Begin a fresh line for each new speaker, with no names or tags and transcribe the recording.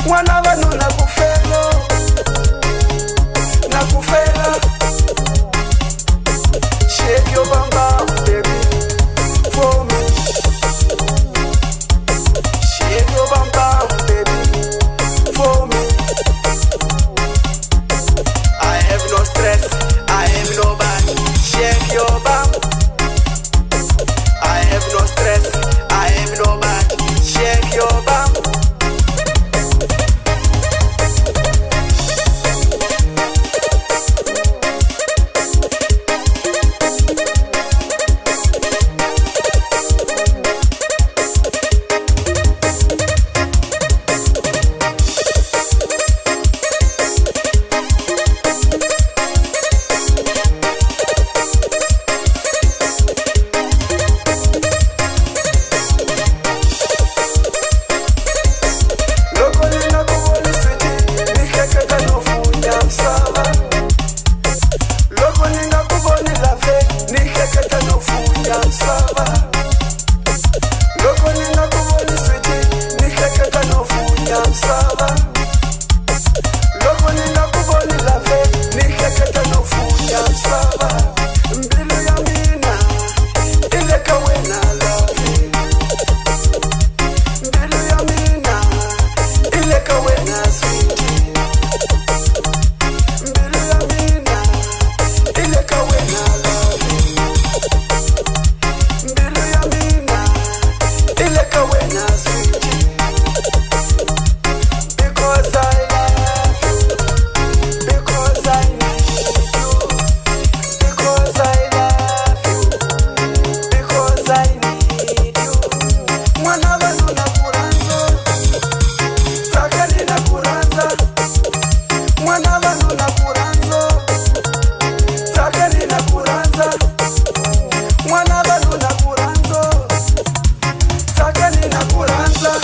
mwana vanu nakufela shake your bum bum baby for me shake your bum bum baby for me I have no stress I have no body shake your bum I have no stress I have no body shake your bum mwana vanu nakuranzo taka nina kuranza